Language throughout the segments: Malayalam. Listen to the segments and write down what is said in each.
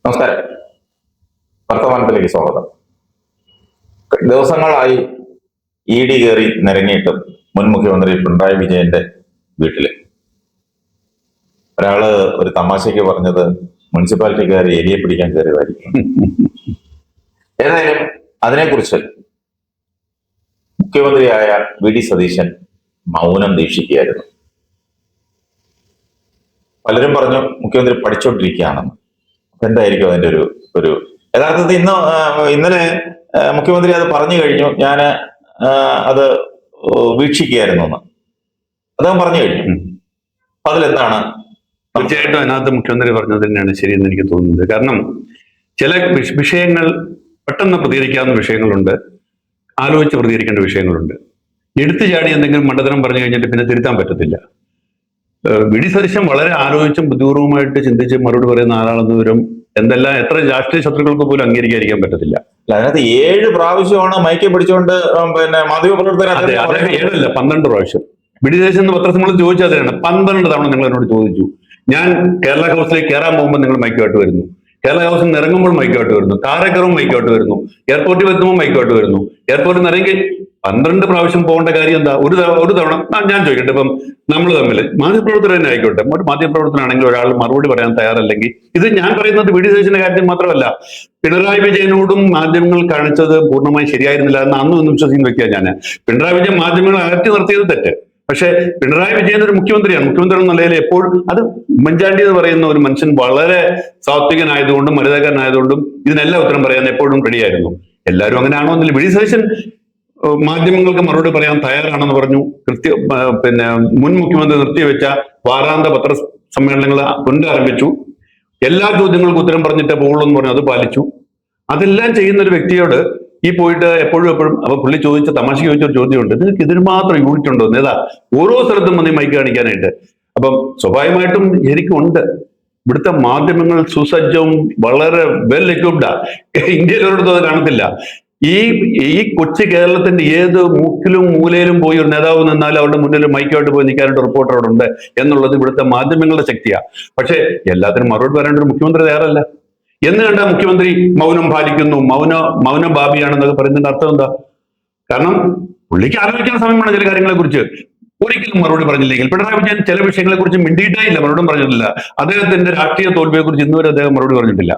നമസ്കാരം. വർത്തമാനത്തിലേക്ക് സ്വാഗതം. ദിവസങ്ങളായി ഇ ഡി കയറി നിരങ്ങിയിട്ടും മുൻ മുഖ്യമന്ത്രി പിണറായി വിജയന്റെ വീട്ടില് ഒരാള് ഒരു തമാശയ്ക്ക് പറഞ്ഞത് മുനിസിപ്പാലിറ്റി കയറി എലിയെ പിടിക്കാൻ കയറിയതായിരിക്കും. ഏതായാലും അതിനെക്കുറിച്ച് മുഖ്യമന്ത്രിയായ വി ഡി സതീശൻ മൗനം ദീക്ഷിക്കുകയായിരുന്നു. പലരും പറഞ്ഞു മുഖ്യമന്ത്രി പഠിച്ചുകൊണ്ടിരിക്കുകയാണെന്ന്. എന്തായിരിക്കും അതിന്റെ ഒരു യഥാർത്ഥത്തിൽ ഇന്നലെ മുഖ്യമന്ത്രി അത് പറഞ്ഞു കഴിഞ്ഞു. ഞാൻ അത് വീക്ഷിക്കുകയായിരുന്നു എന്ന് അദ്ദേഹം പറഞ്ഞു കഴിഞ്ഞു. അതിലെന്താണ്? തീർച്ചയായിട്ടും അതിനകത്ത് മുഖ്യമന്ത്രി പറഞ്ഞത് തന്നെയാണ് ശരിയെന്ന് എനിക്ക് തോന്നുന്നത്. കാരണം ചില വിഷയങ്ങൾ പെട്ടെന്ന് പ്രതികരിക്കാവുന്ന വിഷയങ്ങളുണ്ട്, ആലോചിച്ച് പ്രതികരിക്കേണ്ട വിഷയങ്ങളുണ്ട്. എടുത്തു ചാടി എന്തെങ്കിലും മണ്ടത്തരം പറഞ്ഞു കഴിഞ്ഞിട്ട് പിന്നെ തിരുത്താൻ പറ്റത്തില്ല. വി ഡി സതീശൻ വളരെ ആലോചിച്ചും ബുദ്ധിപൂർവ്വമായിട്ട് ചിന്തിച്ച് മറുപടി പറയുന്ന ആളാണെന്ന് വരും. എന്തെല്ലാം എത്ര രാഷ്ട്രീയ ശത്രുക്കൾക്ക് പോലും അംഗീകരിക്കാതിരിക്കാൻ പറ്റത്തില്ല. അതിനകത്ത് 7 പ്രാവശ്യമാണ് മൈക്ക് പിടിച്ചുകൊണ്ട് മാധ്യമപ്രവർത്തകർ 7 അല്ല 12 പ്രാവശ്യം വി ഡി സതീശൻ പത്രസമ്മേളനത്തിൽ ചോദിച്ചാൽ 12 തവണ നിങ്ങൾ എന്നോട് ചോദിച്ചു. ഞാൻ കേരള ഹൗസിലേക്ക് കയറാൻ പോകുമ്പോൾ നിങ്ങൾ മൈക്കുമായിട്ട് വരുന്നു, കേരള ഹൗസിൽ നിന്ന് ഇറങ്ങുമ്പോൾ മൈക്കുമായിട്ട് വരുന്നു, കാറേക്കറും മൈക്കുമായിട്ട് വരുന്നു, എയർപോർട്ടിൽ എത്തുമ്പോൾ മൈക്കുമായിട്ട് വരുന്നു. എയർപോർട്ടിൽ നിന്ന് ഇറങ്ങി 12 പ്രാവശ്യം പോകേണ്ട കാര്യം എന്താ? ഒരു തവണ ഞാൻ ചോദിക്കട്ടെ, ഇപ്പം നമ്മൾ തമ്മിൽ മാധ്യമപ്രവർത്തകർ തന്നെ ആയിക്കോട്ടെ, ഒരു മാധ്യമപ്രവർത്തനാണെങ്കിൽ ഒരാൾ മറുപടി പറയാൻ തയ്യാറല്ലെങ്കിൽ, ഇത് ഞാൻ പറയുന്നത് വി ഡി സതീശന്റെ കാര്യത്തിൽ മാത്രമല്ല, പിണറായി വിജയനോടും മാധ്യമങ്ങൾ കാണിച്ചത് പൂർണ്ണമായി ശരിയായിരുന്നില്ല എന്ന് അന്നും വിശ്വസിക്കുന്ന വ്യക്തിയാണ് ഞാൻ. പിണറായി വിജയൻ മാധ്യമങ്ങളെ അകറ്റി നിർത്തിയത് തെറ്റ്. പക്ഷെ പിണറായി വിജയൻ ഒരു മുഖ്യമന്ത്രിയാണ്. മുഖ്യമന്ത്രി എന്ന നിലയിൽ എപ്പോൾ അത് ഉമ്മൻചാണ്ടി എന്ന് പറയുന്ന ഒരു മനുഷ്യൻ വളരെ സാത്വികനായതുകൊണ്ടും മര്യാദക്കാരനായതുകൊണ്ടും ഇതിനെല്ലാം ഉത്തരം പറയാൻ എപ്പോഴും റെഡിയായിരുന്നു. എല്ലാവരും അങ്ങനെയാണോ എന്നില്ല. വി ഡി സതീശൻ മാധ്യമങ്ങൾക്ക് മറുപടി പറയാൻ തയ്യാറാണെന്ന് പറഞ്ഞു. മുൻ മുഖ്യമന്ത്രി നിർത്തിവെച്ച വാരാന്ത പത്ര സമ്മേളനങ്ങൾ പുനരാരംഭിച്ചു. എല്ലാ ചോദ്യങ്ങൾക്കും ഉത്തരം പറഞ്ഞിട്ട് പോകുള്ളൂ എന്ന് പറഞ്ഞു, അത് പാലിച്ചു. അതെല്ലാം ചെയ്യുന്ന ഒരു വ്യക്തിയോട് ഈ പോയിട്ട് എപ്പോഴും അപ്പൊ പുള്ളി തമാശക്ക് ചോദിച്ചൊരു ചോദ്യമുണ്ട്, നിങ്ങൾക്ക് ഇതിന് മാത്രം യൂണിറ്റ് ഉണ്ടോ? ഏതാ ഓരോ സ്ഥലത്തും വന്ന് മൈക്ക് കാണിക്കാനായിട്ട്. അപ്പം സ്വാഭാവികമായിട്ടും ശരിക്കും ഉണ്ട്. ഇവിടുത്തെ മാധ്യമങ്ങൾ സുസജ്ജവും വളരെ വെൽ എക്വിപ്ഡാ. ഇന്ത്യയിലൊരിടത്തും അത് കാണത്തില്ല. ഈ കൊച്ചു കേരളത്തിന്റെ ഏത് മൂക്കിലും മൂലയിലും പോയി ഒരു നേതാവ് നിന്നാൽ അവരുടെ മുന്നിൽ മൈക്കുമായിട്ട് പോയി നിൽക്കാനായിട്ട് റിപ്പോർട്ടർ അവിടെ ഉണ്ട് എന്നുള്ളത് ഇവിടുത്തെ മാധ്യമങ്ങളുടെ ശക്തിയാണ്. പക്ഷെ എല്ലാത്തിനും മറുപടി പറയേണ്ട ഒരു മുഖ്യമന്ത്രി തയ്യാറല്ല. എന്ന് കണ്ട മുഖ്യമന്ത്രി മൗനം പാലിക്കുന്നു, മൗന ഭാവിയാണെന്നൊക്കെ പറയുന്നതിന്റെ അർത്ഥം എന്താ? കാരണം പുള്ളിക്ക് ആലോചിക്കുന്ന സമയമാണ് ചില കാര്യങ്ങളെ കുറിച്ച്. ഒരിക്കലും മറുപടി പറഞ്ഞില്ലെങ്കിൽ പിണറായി വിജയൻ ചില വിഷയങ്ങളെ കുറിച്ച് മിണ്ടിയിട്ടേ ഇല്ല, മറുപടി പറഞ്ഞിട്ടില്ല. അദ്ദേഹത്തിന്റെ രാഷ്ട്രീയ തോൽവിയെ കുറിച്ച് ഇന്നുവരെ അദ്ദേഹം മറുപടി പറഞ്ഞിട്ടില്ല.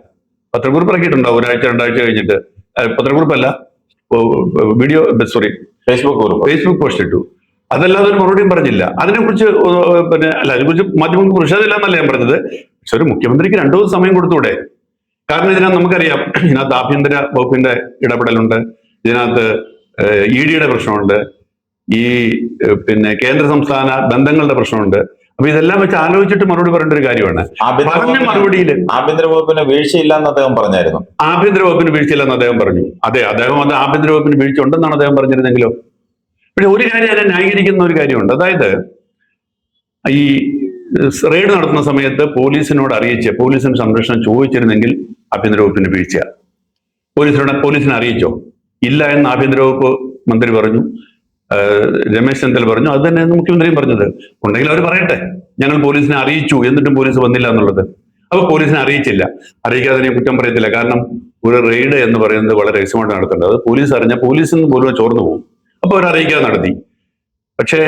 പത്രക്കുറിപ്പ് ഇറക്കിയിട്ടുണ്ടാവും 1-2 ആഴ്ച കഴിഞ്ഞിട്ട്. പത്രക്കുറിപ്പല്ല, ഫേസ്ബുക്ക് പോസ്റ്റ് ഇട്ടു. അതല്ലാതെ ഒരു മറുപടിയും പറഞ്ഞില്ല. അതിനെക്കുറിച്ച് അതിനെക്കുറിച്ച് മാധ്യമങ്ങൾക്ക് പ്രശ്നമില്ല എന്നല്ല ഞാൻ പറഞ്ഞത്. പക്ഷെ ഒരു മുഖ്യമന്ത്രിക്ക് 2 ദിവസം സമയം കൊടുത്തൂടെ? കാരണം ഇതിനകത്ത് നമുക്കറിയാം, ഇതിനകത്ത് ആഭ്യന്തര വകുപ്പിന്റെ ഇടപെടലുണ്ട്, ഇതിനകത്ത് ഇ ഡിയുടെ പ്രശ്നമുണ്ട്, ഈ കേന്ദ്ര സംസ്ഥാന ബന്ധങ്ങളുടെ പ്രശ്നമുണ്ട്. അപ്പൊ ഇതെല്ലാം വെച്ച് ആലോചിച്ചിട്ട് മറുപടി പറയേണ്ട ഒരു കാര്യമാണ്. പറഞ്ഞ മറുപടിയിൽ ആഭ്യന്തര വകുപ്പിന് വീഴ്ചയില്ലെന്ന് അദ്ദേഹം പറഞ്ഞായിരുന്നു. ആഭ്യന്തര വകുപ്പിന് വീഴ്ചയില്ലെന്ന് അദ്ദേഹം പറഞ്ഞു. അതെ, അദ്ദേഹം അത് ആഭ്യന്തര വകുപ്പിന് വീഴ്ച ഉണ്ടെന്നാണ് അദ്ദേഹം പറഞ്ഞിരുന്നെങ്കിലോ. പക്ഷെ ഒരു കാര്യം അതിനെ ന്യായീകരിക്കുന്ന ഒരു കാര്യമുണ്ട്. അതായത് ഈ റെയ്ഡ് നടത്തുന്ന സമയത്ത് പോലീസിനോട് പോലീസിന് സംരക്ഷണം ചോദിച്ചിരുന്നെങ്കിൽ ആഭ്യന്തര വകുപ്പിന് വീഴ്ച. പോലീസിനെ അറിയിച്ചോ? ഇല്ല എന്ന് ആഭ്യന്തര വകുപ്പ് മന്ത്രി പറഞ്ഞു, രമേശ് ചെന്നിത്തല പറഞ്ഞു. അത് തന്നെയാണ് മുഖ്യമന്ത്രിയും പറഞ്ഞത്. ഉണ്ടെങ്കിൽ അവർ പറയട്ടെ, ഞങ്ങൾ പോലീസിനെ അറിയിച്ചു എന്നിട്ടും പോലീസ് വന്നില്ല എന്നുള്ളത്. അപ്പൊ പോലീസിനെ അറിയിക്കാതെ തന്നെ കുറ്റം പറയത്തില്ല. കാരണം ഒരു റെയ്ഡ് എന്ന് പറയുന്നത് വളരെ രഹസ്യമായിട്ട് നടത്തേണ്ടത്. അത് പോലീസ് അറിഞ്ഞാൽ പോലീസിൽ നിന്ന് പോലും ചോർന്നു പോകും. അപ്പൊ അവർ അറിയിക്കാതെ നടത്തി. പക്ഷേ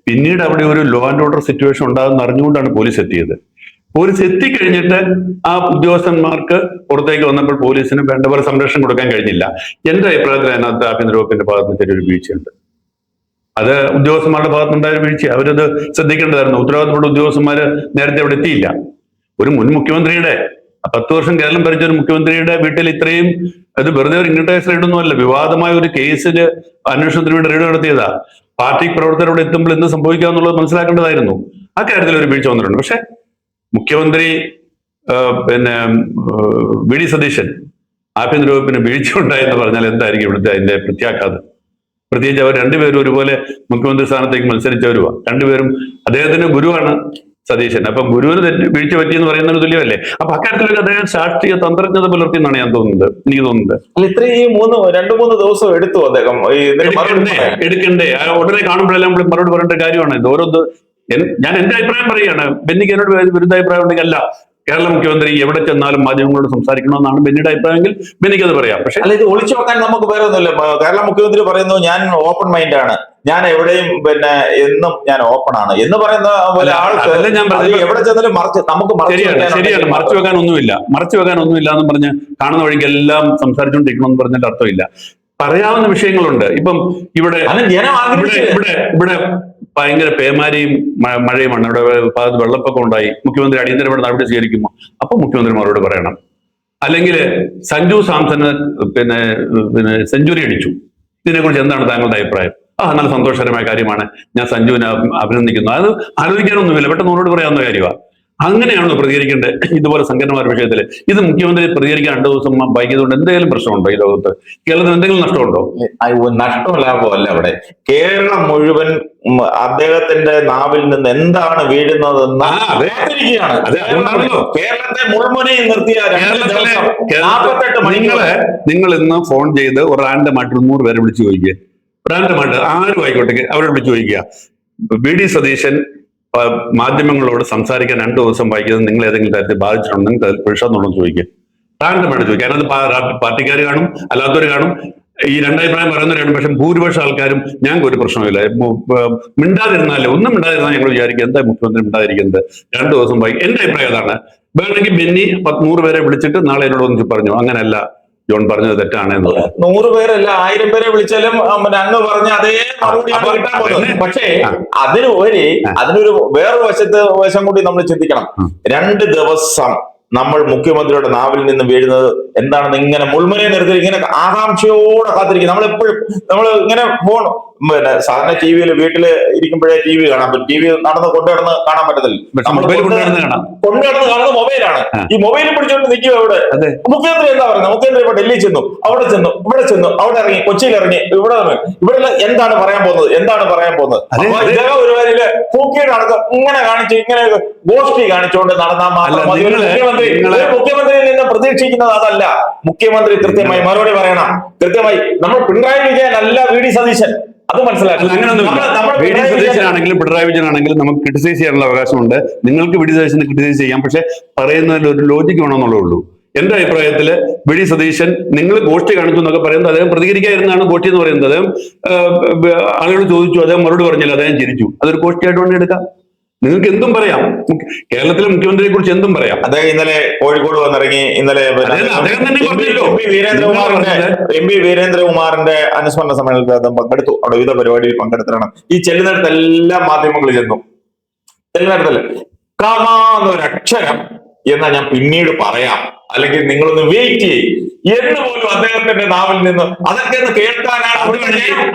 പിന്നീട് അവിടെ ഒരു ലോ ആൻഡ് ഓർഡർ സിറ്റുവേഷൻ ഉണ്ടാകുന്ന അറിഞ്ഞുകൊണ്ടാണ് പോലീസ് എത്തിയത്. പോലീസ് എത്തിക്കഴിഞ്ഞിട്ട് ആ ഉദ്യോഗസ്ഥന്മാർക്ക് പുറത്തേക്ക് വന്നപ്പോൾ പോലീസിന് വേണ്ട പോലെ സംരക്ഷണം കൊടുക്കാൻ കഴിഞ്ഞില്ല. എന്റെ അഭിപ്രായത്തിൽ അതിനകത്ത് ആഭ്യന്തര വകുപ്പിന്റെ ഭാഗത്ത് ചെറിയൊരു വീഴ്ചയുണ്ട്. അത് ഉദ്യോഗസ്ഥന്മാരുടെ ഭാഗത്തുണ്ടായ വീഴ്ച. അവരത് ശ്രദ്ധിക്കേണ്ടതായിരുന്നു. ഉത്തരവാദിത്തപ്പെട്ട ഉദ്യോഗസ്ഥന്മാര് നേരത്തെ അവിടെ എത്തിയില്ല. ഒരു മുൻ മുഖ്യമന്ത്രിയുടെ 10 വർഷം കേരളം ഭരിച്ച ഒരു മുഖ്യമന്ത്രിയുടെ വീട്ടിൽ ഇത്രയും, അത് വെറുതെ ഒരു ഇൻകംടാക്സ് റെയ്ഡൊന്നുമല്ല, വിവാദമായ ഒരു കേസിൽ അന്വേഷണത്തിന് വേണ്ടി റെയ്ഡ് നടത്തിയതാ. പാർട്ടി പ്രവർത്തകരോട് എത്തുമ്പോൾ എന്ത് സംഭവിക്കാന്നുള്ളത് മനസ്സിലാക്കേണ്ടതായിരുന്നു. ആ കാര്യത്തിൽ ഒരു വീഴ്ച വന്നിട്ടുണ്ട്. പക്ഷെ മുഖ്യമന്ത്രി വി ഡി സതീശൻ ആഭ്യന്തര വകുപ്പിന് വീഴ്ച ഉണ്ടായെന്ന് പറഞ്ഞാൽ എന്തായിരിക്കും ഇവിടുത്തെ അതിന്റെ പ്രത്യാഘാതം? പ്രത്യേകിച്ച് അവർ രണ്ടുപേരും ഒരുപോലെ മുഖ്യമന്ത്രി സ്ഥാനത്തേക്ക് മത്സരിച്ചവരുമാണ്. രണ്ടുപേരും അദ്ദേഹത്തിന്റെ ഗുരുവാണ് സതീശൻ. അപ്പം ഗുരുവിന് വീഴ്ച പറ്റിയെന്ന് പറയുന്നതിന് തുല്യമല്ലേ? അപ്പൊ അക്കാര്യത്തിലൊക്കെ അദ്ദേഹം രാഷ്ട്രീയ തന്ത്രജ്ഞത പുലർത്തി എന്നാണ് എനിക്ക് തോന്നുന്നത്. അല്ല, ഇത്രയും 2-3 ദിവസം എടുത്തു അദ്ദേഹം എടുക്കണ്ടേ? ഉടനെ കാണുമ്പോഴെല്ലാം മറുപടി പറയേണ്ട കാര്യമാണ് ഇത്. ഞാൻ എന്റെ അഭിപ്രായം പറയുകയാണ്. ബെന്നിക്ക് എന്നോട് വിരുദ്ധ അഭിപ്രായം ഉണ്ടെങ്കിൽ അല്ല, കേരള മുഖ്യമന്ത്രി എവിടെ ചെന്നാലും മാധ്യമങ്ങളോട് സംസാരിക്കണമെന്നാണ് ബെന്നിയുടെ അഭിപ്രായമെങ്കിൽ ബെന്നിക്കത് പറയാം. പക്ഷെ അല്ല, ഇത് ഒളിച്ചു വെക്കാൻ നമുക്ക് വേറെ ഒന്നുമില്ല. കേരള മുഖ്യമന്ത്രി പറയുന്നു ഞാൻ ഓപ്പൺ മൈൻഡാണ്, ഞാൻ എവിടെയും എന്നും ഞാൻ ഓപ്പൺ ആണ് എന്ന് പറയുന്ന പോലെ ആൾക്ക് ഞാൻ പറഞ്ഞത് എവിടെ ചെന്നാലും നമുക്ക് ശരിയാണ്, മറച്ചു വെക്കാൻ ഒന്നുമില്ല എന്ന് പറഞ്ഞ് കാണുന്ന വഴിക്ക് എല്ലാം സംസാരിച്ചുകൊണ്ടിരിക്കണമെന്ന് പറഞ്ഞിട്ട് അർത്ഥമില്ല. പറയാവുന്ന വിഷയങ്ങളുണ്ട്. ഇപ്പം ഇവിടെ ഇവിടെ ഭയങ്കര പേമാരിയും മഴയുമാണ്. ഇവിടെ ഭാഗത്ത് വെള്ളപ്പൊക്കം ഉണ്ടായി, മുഖ്യമന്ത്രി അടിയന്തരമായി നടപടി സ്വീകരിക്കുമോ? അപ്പൊ മുഖ്യമന്ത്രി മറുപടി പറയണം. അല്ലെങ്കിൽ സഞ്ജു സാംസന് പിന്നെ സെഞ്ചുറി അടിച്ചു, ഇതിനെക്കുറിച്ച് എന്താണ് താങ്കളുടെ അഭിപ്രായം? നല്ല സന്തോഷകരമായ കാര്യമാണ്, ഞാൻ സഞ്ജുവിനെ അഭിനന്ദിക്കുന്നു. അത് ആലോചിക്കാനൊന്നുമില്ല, പെട്ടെന്ന് മറുപടി പറയാവുന്ന കാര്യമാണ്. അങ്ങനെയാണോ പ്രതികരിക്കേണ്ടത് ഇതുപോലെ സങ്കീർണമായ വിഷയത്തിൽ? ഇത് മുഖ്യമന്ത്രി പ്രതികരിക്കാൻ 2 ദിവസം വൈകിയതുകൊണ്ട് എന്തെങ്കിലും പ്രശ്നമുണ്ടോ ഈ ലോകത്ത്? കേരളത്തിന് എന്തെങ്കിലും നഷ്ടമുണ്ടോ? നഷ്ടം ലാഭമല്ല. അവിടെ കേരളം മുഴുവൻ അദ്ദേഹത്തിന്റെ നാവിൽ നിന്ന് എന്താണ് വീഴുന്നതെന്ന് കേരളത്തെ മുൾമുനയിൽ നിർത്തിയ നിങ്ങൾ ഇന്ന് ഫോൺ ചെയ്ത് ഒരു റാൻഡമായിട്ട് 100 പേരെ വിളിച്ചു ചോദിക്കുക, റാൻഡമായിട്ട് ആരും ആയിക്കോട്ടെ അവരോട് വിളിച്ചു ചോദിക്കുക, വി.ഡി. സതീശൻ മാധ്യമങ്ങളോട് സംസാരിക്കാൻ 2 ദിവസം വൈകിയത് നിങ്ങൾ ഏതെങ്കിലും തരത്തിൽ ബാധിച്ചിട്ടുണ്ടെങ്കിൽ പിഴച്ചെന്നുണ്ടെന്ന് ചോദിക്കുക, റാൻഡമായിട്ട് ചോദിക്കുക. അതിനകത്ത് പാർട്ടിക്കാർ കാണും, അല്ലാത്തവർ കാണും, ഈ രണ്ടഭിപ്രായം പറയുന്നവരാണ്. പക്ഷെ ഭൂരിപക്ഷം ആൾക്കാരും ഞങ്ങൾക്ക് ഒരു പ്രശ്നമില്ല, ഒന്നും മിണ്ടാതിരുന്നാൽ ഞങ്ങൾ വിചാരിക്കും എന്താ മുഖ്യമന്ത്രി മിണ്ടാതിരിക്കുന്നത്, 2 ദിവസം വൈകി. എന്റെ അഭിപ്രായം അതാണ്. വേണമെങ്കിൽ ബെന്നി 100 പേരെ വിളിച്ചിട്ട് നാളെ എന്നോട് ഒന്നിച്ച് പറഞ്ഞു അങ്ങനെയല്ല ജോൺ പറഞ്ഞത് തെറ്റാണ് എന്ന്. 100 പേരല്ല 1000 പേരെ വിളിച്ചാലും അങ്ങ് പറഞ്ഞ അതേ മറുപടിയാണ് കിട്ടാൻ പോകുന്നത്. പക്ഷേ അതിനൊരു വേറൊരു വശം കൂടി നമ്മൾ ചിന്തിക്കണം. 2 ദിവസം നമ്മൾ മുഖ്യമന്ത്രിയുടെ നാവിൽ നിന്ന് വീഴുന്നത് എന്താണെന്ന് ഇങ്ങനെ മുൾമുനയെ നിർത്തി ഇങ്ങനെ ആകാംക്ഷയോടെ കാത്തിരിക്കും. നമ്മൾ ഇങ്ങനെ ഫോൺ സാധാരണ ടിവിയിൽ വീട്ടില് ഇരിക്കുമ്പോഴേ ടി വി കാണാൻ പറ്റും. ടി വി കൊണ്ടുനടന്ന് കാണാൻ പറ്റത്തില്ല. നമ്മൾ കൊണ്ടുനടന്ന് കാണുന്നത് മൊബൈലാണ്. ഈ മൊബൈലിൽ പിടിച്ചോണ്ട് നിൽക്കുക. ഇവിടെ മുഖ്യമന്ത്രി എന്താ പറയുന്നത്? മുഖ്യമന്ത്രി ഇപ്പൊ ഡൽഹി ചെന്നു, അവിടെ ചെന്നു, ഇവിടെ ചെന്നു, അവിടെ ഇറങ്ങി, കൊച്ചിയിൽ ഇറങ്ങി, ഇവിടെ എന്താണ് പറയാൻ പോകുന്നത്? ഇദ്ദേഹം ഒരു വരിയില് പൂക്കിയുടെ അടക്കം ഇങ്ങനെ കാണിച്ച് ഇങ്ങനെ ഗോഷ്ഠി കാണിച്ചുകൊണ്ട് നടന്നാൽ മാത്രം മുഖ്യമന്ത്രിയിൽ നിന്ന് പ്രതീക്ഷിക്കുന്നത് അതല്ല. മുഖ്യമന്ത്രി കൃത്യമായി മറുപടി പറയണം. കൃത്യമായി നമ്മൾ പിണറായി വിജയൻ അല്ല വി.ഡി. സതീശൻ, അത് മനസ്സിലാക്കണം. വി.ഡി. സതീശനാണെങ്കിലും പിണറായി വിജയനാണെങ്കിലും നമുക്ക് ക്രിട്ടിസൈസ് ചെയ്യാനുള്ള അവകാശമുണ്ട്. നിങ്ങൾക്ക് വി.ഡി. സതീശനെ ക്രിട്ടിസൈസ് ചെയ്യാം, പക്ഷെ പറയുന്നതിൽ ഒരു ലോജിക്ക് വേണമെന്നുള്ളേ ഉള്ളൂ. എന്റെ അഭിപ്രായത്തില് വി.ഡി. സതീശൻ നിങ്ങൾ ഗോഷ്ഠി കാണിച്ചു എന്നൊക്കെ പറയുന്നത് അദ്ദേഹം പ്രതികരിക്കാതിരുന്നാണ് ഗോഷ്ഠി എന്ന് പറയുന്നത്. അദ്ദേഹം ആളുകൾ ചോദിച്ചു, അദ്ദേഹം മറുപടി പറഞ്ഞില്ല, അദ്ദേഹം ചിരിച്ചു. അതൊരു ഗോഷ്ഠിയായിട്ട് വേണ്ടി എടുക്കാം. നിങ്ങൾക്ക് എന്തും പറയാം, കേരളത്തിലെ മുഖ്യമന്ത്രിയെ കുറിച്ച് എന്തും പറയാം. അദ്ദേഹം ഇന്നലെ കോഴിക്കോട് വന്നിറങ്ങി. ഇന്നലെ എം പി വീരേന്ദ്രകുമാറിന്റെ അനുസ്മരണ സമ്മേളനത്തിൽ അദ്ദേഹം പങ്കെടുത്തു. അവിടെ വിവിധ പരിപാടിയിൽ പങ്കെടുത്തിട്ടാണ് ഈ ചെല്ലുന്നിടത്ത് എല്ലാ മാധ്യമങ്ങളും ചെന്നു. ചെല്ലുന്നിടത്തല്ല കമാന്നൊരക്ഷരം എന്നാ ഞാൻ പിന്നീട് പറയാം, അല്ലെങ്കിൽ നിങ്ങളൊന്ന് വെയിറ്റ് ചെയ്യും എന്ന് പോലും അദ്ദേഹത്തിന്റെ നാവിൽ നിന്ന് അതൊക്കെ ഒന്ന് കേൾക്കാനാണ്.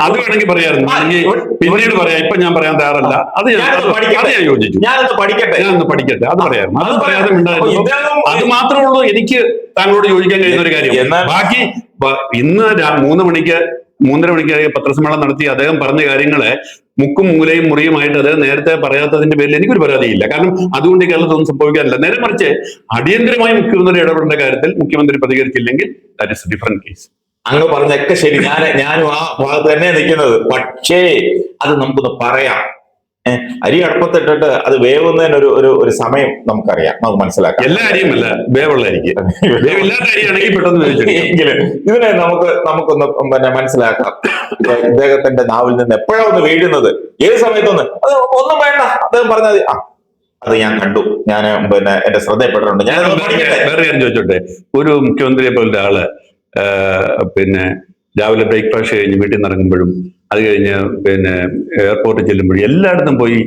അത് വേണമെങ്കിൽ പറയാറുണ്ട്, പിന്നീട് പറയാം, ഇപ്പൊ ഞാൻ പറയാൻ തയ്യാറല്ല. അത് ഞാൻ യോജിച്ചു. ഞാനൊന്ന് പഠിക്കട്ടെ അത് പറയാറുണ്ട്. അത് പറയാതെ ഉണ്ടായിരുന്നു. അത് മാത്രമേ ഉള്ളൂ എനിക്ക് താങ്കളോട് യോജിക്കാൻ കഴിയുന്ന ഒരു കാര്യം. ബാക്കി ഇന്ന് 3:30 മണിക്ക് പത്രസമ്മേളനം നടത്തി അദ്ദേഹം പറഞ്ഞ കാര്യങ്ങളെ മുക്കും മൂലയും മുറിയുമായിട്ട് അദ്ദേഹം നേരത്തെ പറയാത്തതിന്റെ പേരിൽ എനിക്കൊരു പരാതിയില്ല. കാരണം അതുകൊണ്ട് കേരളത്തിലൊന്നും സംഭവിക്കാനില്ല. നേരെ മറിച്ച് അടിയന്തരമായി മുഖ്യമന്ത്രി ഇടപെടേണ്ട കാര്യത്തിൽ മുഖ്യമന്ത്രി പ്രതികരിച്ചില്ലെങ്കിൽ ദാറ്റ് ഇസ് ഡിഫറന്റ് കേസ്. അങ്ങ് പറഞ്ഞൊക്കെ ശരി, ഞാനും ആ ഭാഗത്ത് തന്നെ നിൽക്കുന്നത്. പക്ഷേ അത് നമുക്കൊന്ന് പറയാം. അരി അടുപ്പത്തിട്ടിട്ട് അത് വേവുന്നതിന് ഒരു സമയം നമുക്കറിയാം, നമുക്ക് മനസ്സിലാക്കാം. എല്ലാ അരിയും അല്ല, വേവുള്ള അരിക്ക്. വേവില്ലാത്ത അരിയാണെങ്കിൽ പെട്ടെന്ന് എങ്കിലും ഇതിനെ നമുക്കൊന്ന് മനസ്സിലാക്കാം. ഇദ്ദേഹത്തിന്റെ നാവിൽ നിന്ന് എപ്പോഴാണ് ഒന്ന് വീഴുന്നത്, ഏത് സമയത്തൊന്ന് അത് ഒന്നും വേണ്ട. അദ്ദേഹം പറഞ്ഞത് അത് ഞാൻ കണ്ടു, ഞാൻ എന്റെ ശ്രദ്ധയപ്പെട്ടിട്ടുണ്ട്. ഞാൻ വേറെ കാര്യം ചോദിച്ചോട്ടെ. ഒരു മുഖ്യമന്ത്രിയെ പോലത്തെ ആള് രാവിലെ ബ്രേക്ക്ഫാസ്റ്റ് കഴിഞ്ഞ് വീട്ടിൽ നിന്ന് ഇറങ്ങുമ്പോഴും അത് കഴിഞ്ഞ് എയർപോർട്ടിൽ ചെല്ലുമ്പോഴും എല്ലായിടത്തും പോയി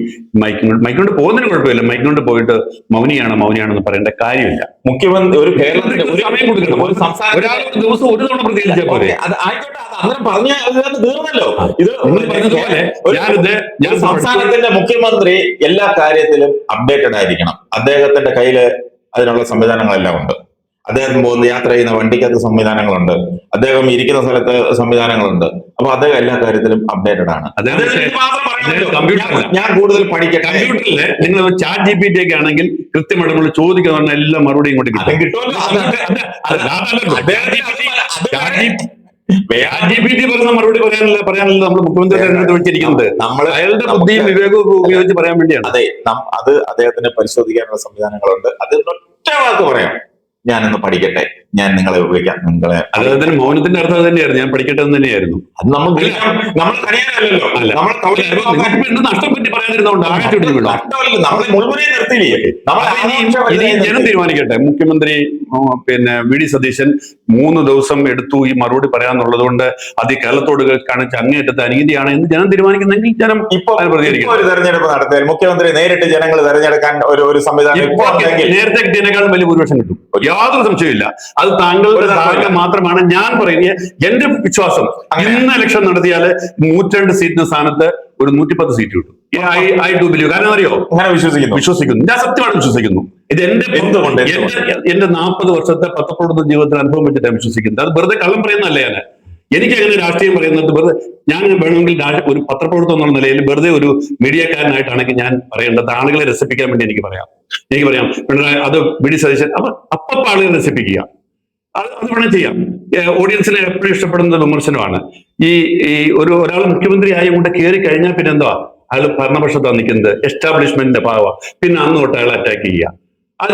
മൈക്കൊണ്ട് പോകുന്നതിന് കുഴപ്പമില്ല, മൈക്കൊണ്ട് പോയിട്ട് മൗനിയാണെന്ന് പറയേണ്ട കാര്യമില്ല. മുഖ്യമന്ത്രി ഒരു കേരളത്തിന് ഒരു സമയം കൊടുക്കണം. ഒരു ദിവസം ഒരു തവണ പ്രതികരിച്ചാൽ പോലെ തീർന്നല്ലോ. ഇത് സംസ്ഥാനത്തിന്റെ മുഖ്യമന്ത്രി എല്ലാ കാര്യത്തിലും അപ്ഡേറ്റഡ് ആയിരിക്കണം. അദ്ദേഹത്തിന്റെ കയ്യില് അതിനുള്ള സംവിധാനങ്ങളെല്ലാം ഉണ്ട്. അദ്ദേഹം പോകുന്ന യാത്ര ചെയ്യുന്ന വണ്ടിക്കകത്ത് സംവിധാനങ്ങളുണ്ട്, അദ്ദേഹം ഇരിക്കുന്ന സ്ഥലത്ത് സംവിധാനങ്ങളുണ്ട്. അപ്പൊ അദ്ദേഹം എല്ലാ കാര്യത്തിലും അപ്ഡേറ്റഡ് ആണ്. ഞാൻ കൂടുതൽ പഠിക്കട്ടെ. കമ്പ്യൂട്ടറില് നിങ്ങൾ ചാറ്റ് GPT ഒക്കെ ആണെങ്കിൽ കൃത്യമായിട്ട് നമ്മൾ ചോദിക്കുന്ന എല്ലാ മറുപടിയും കൊണ്ട് കിട്ടുമല്ലോ. GPT പറയുന്ന മറുപടി പറയാനല്ല നമ്മൾ മുഖ്യമന്ത്രി തെരഞ്ഞെടുത്ത് വെച്ചിരിക്കുന്നത്. അയാളുടെ ബുദ്ധിയും വിവേകവും ഉപയോഗിച്ച് പറയാൻ വേണ്ടിയാണ്. അതെ, അത് അദ്ദേഹത്തിന് പരിശോധിക്കാനുള്ള സംവിധാനങ്ങളുണ്ട്. അത് ഒറ്റ ഒറ്റ വാക്ക് പറയാം, ഞാനൊന്ന് പഠിക്കട്ടെ, ഞാൻ നിങ്ങളെ വിളിക്കാം, നിങ്ങളെ. അദ്ദേഹത്തിന് മൗനത്തിന്റെ അർത്ഥം തന്നെയായിരുന്നു, ഞാൻ പഠിക്കട്ടെ എന്ന് തന്നെയായിരുന്നു. അത് നമ്മൾ കഴിയാനല്ലോ, അല്ല, എന്ത് നഷ്ടം പറ്റി പറയാതിരുന്നോണ്ട് ആഴ്ച നമ്മളെ മുൾമുനയെ നിർത്തിയില്ലേ. ഇനി ജനം തീരുമാനിക്കട്ടെ. മുഖ്യമന്ത്രി പിന്നെ വി ഡി സതീശൻ 3 ദിവസം എടുത്തു ഈ മറുപടി പറയാന്നുള്ളത് കൊണ്ട് അത് കേരളത്തോട് കാണിച്ച അങ്ങേയറ്റത്തെ അനീതിയാണ് എന്ന് ജനം തീരുമാനിക്കുന്നെങ്കിൽ ജനം പ്രതികരിക്കും. ഒരു തെരഞ്ഞെടുപ്പ് നടത്തിയാൽ മുഖ്യമന്ത്രി നേരിട്ട് ജനങ്ങൾ തെരഞ്ഞെടുക്കാൻ ഒരു സംവിധാനം നേരത്തെ കിട്ടിയതിനേക്കാളും വലിയ ഭൂരിപക്ഷം കിട്ടും, യാതൊരു സംശയമില്ല. അത് താങ്കളുടെ ധാരണ മാത്രമാണ്. ഞാൻ പറയുന്നത് എന്റെ വിശ്വാസം, ഇന്ന് ഇലക്ഷൻ നടത്തിയാല് 102 സീറ്റിന് സ്ഥാനത്ത് ഒരു 110 സീറ്റ് കിട്ടും. I do believe. കാരണം അറിയോ, വിശ്വസിക്കുന്നു, ഞാൻ സത്യമാണ് വിശ്വസിക്കുന്നു. ഇത് എന്റെ 40 വർഷത്തെ പത്രപ്രവർത്തന ജീവിതത്തിൽ അനുഭവം വെച്ചിട്ടാണ് വിശ്വസിക്കുന്നത്. അത് വെറുതെ കള്ളം പറയുന്നതല്ല. എനിക്ക് അങ്ങനെ രാഷ്ട്രീയം പറയുന്നത് വെറുതെ, ഞാൻ വേണമെങ്കിൽ ഒരു പത്രപ്രവർത്തനം എന്നുള്ള നിലയിൽ വെറുതെ ഒരു മീഡിയക്കാരനായിട്ടാണെങ്കിൽ ഞാൻ പറയേണ്ടത് ആളുകളെ രസിപ്പിക്കാൻ വേണ്ടി എനിക്ക് പറയാം പിണറായി, അത് വി ഡി സതീശൻ അപ്പൊ ആളുകളെ രസിപ്പിക്കുക, അത് വേണം ചെയ്യാം. ഓഡിയൻസിനെ എപ്പോഴും ഇഷ്ടപ്പെടുന്നത് വിമർശനമാണ്. ഈ ഒരാൾ മുഖ്യമന്ത്രി ആയി കൊണ്ട് കയറി കഴിഞ്ഞാൽ പിന്നെ എന്താ, അയാൾ ഭരണപക്ഷത്താണ് നിൽക്കുന്നത്, എസ്റ്റാബ്ലിഷ്മെന്റിന്റെ ഭാഗമാണ്, പിന്നെ അന്ന് തൊട്ട് അയാൾ അറ്റാക്ക് ചെയ്യുക. അത്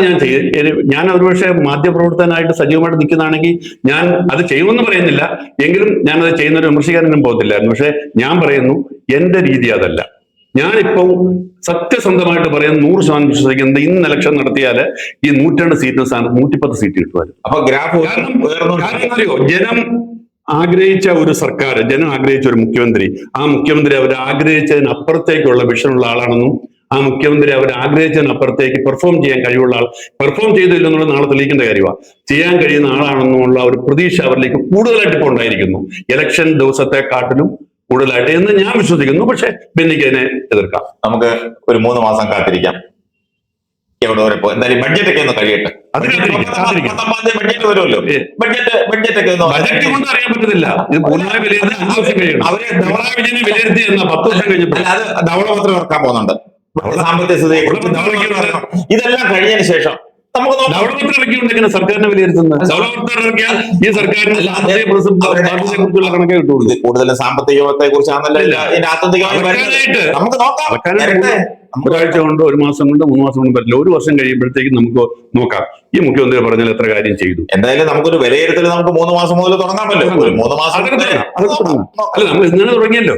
ഞാൻ ഒരുപക്ഷെ മാധ്യമപ്രവർത്തകനായിട്ട് സജീവമായിട്ട് നിൽക്കുന്നതാണെങ്കിൽ ഞാൻ അത് ചെയ്യുമെന്ന് പറയുന്നില്ല, എങ്കിലും ഞാനത് ചെയ്യുന്നൊരു വിമർശിക്കാനൊന്നും പോകത്തില്ലായിരുന്നു. പക്ഷെ ഞാൻ പറയുന്നു, എന്റെ രീതി അതല്ല. ഞാനിപ്പോൾ സത്യസന്ധമായിട്ട് പറയുന്നത് 100% വിശ്വസിക്കുന്നത്, ഇന്ന് ഇലക്ഷൻ നടത്തിയാല് ഈ 102 സീറ്റിന് സ്ഥാനത്ത് 110 സീറ്റ് കിട്ടുമായിരുന്നു. അപ്പൊ അറിയോ, ജനം ആഗ്രഹിച്ച ഒരു സർക്കാർ, ജനം ആഗ്രഹിച്ച ഒരു മുഖ്യമന്ത്രി, ആ മുഖ്യമന്ത്രി അവർ ആഗ്രഹിച്ചതിനപ്പുറത്തേക്കുള്ള വിഷനുള്ള ആളാണെന്നും ആ മുഖ്യമന്ത്രി അവർ ആഗ്രഹിച്ചതിനപ്പുറത്തേക്ക് പെർഫോം ചെയ്യാൻ കഴിവുള്ള ആൾ, പെർഫോം ചെയ്തില്ലെന്നുള്ള നാളെ തെളിയിക്കേണ്ട കാര്യമാണ്, ചെയ്യാൻ കഴിയുന്ന ആളാണെന്നുള്ള ഒരു പ്രതീക്ഷ അവരിലേക്ക് കൂടുതലായിട്ട് ഇപ്പോൾ ഉണ്ടായിരിക്കുന്നു, ഇലക്ഷൻ ദിവസത്തെക്കാട്ടിലും കൂടുതലായിട്ട് എന്ന് ഞാൻ വിശ്വസിക്കുന്നു. പക്ഷെ ബെന്നിക്ക് അതിനെ എതിർക്കാം. നമുക്ക് ഒരു 3 മാസം കാത്തിരിക്കാം. എവിടെ വരെ പോകും, എന്തായാലും ബഡ്ജറ്റ് ഒക്കെ ഒന്ന് കഴിയട്ടെ. ബഡ്ജറ്റ് വരുമല്ലോ, ബഡ്ജറ്റ് ഒക്കെ ബഡ്ജറ്റ് കൊണ്ട് അറിയാൻ പറ്റത്തില്ല. ഇത് പൂർണ്ണമായി വിലയിരുത്തി 5 വർഷം കഴിയണം. അവരെ പിണറായി വിജയനെ വിലയിരുത്തി 10 വർഷം കഴിഞ്ഞപ്പോൾ അത് ധവളപത്രം ഇറക്കാൻ പോകുന്നുണ്ട്. സാമ്പത്തിക സ്ഥിതി ഇതെല്ലാം കഴിഞ്ഞതിന് ശേഷം നമുക്ക് ധവളപത്രം ഇറക്കിയുണ്ടെങ്കിൽ സർക്കാരിനെ വിലയിരുത്തുന്നത്, ധവളപത്രം ഇറക്കിയാൽ ഈ സർക്കാരിന് കുറിച്ചുള്ള കണക്കേ കിട്ടുള്ളൂ. കൂടുതലും സാമ്പത്തികത്തെ കുറിച്ചാണല്ലോ ഇതിന്റെ ആത്യന്തികമായി നമുക്ക് നോക്കാം. ഒരാഴ്ച കൊണ്ട്, 1 മാസം കൊണ്ട്, 3 മാസം കൊണ്ട് പറ്റില്ല. 1 വർഷം കഴിയുമ്പോഴത്തേക്കും നമുക്ക് നോക്കാം ഈ മുഖ്യമന്ത്രി പറഞ്ഞാൽ എത്ര കാര്യം ചെയ്തു. എന്തായാലും നമുക്കൊരു വിലയിരുത്തൽ നമുക്ക് 3 മാസം മുതൽ തുടങ്ങാമല്ലോ. 3 മാസം അല്ല, നമ്മൾ ഇന്നലെ തുടങ്ങിയല്ലോ.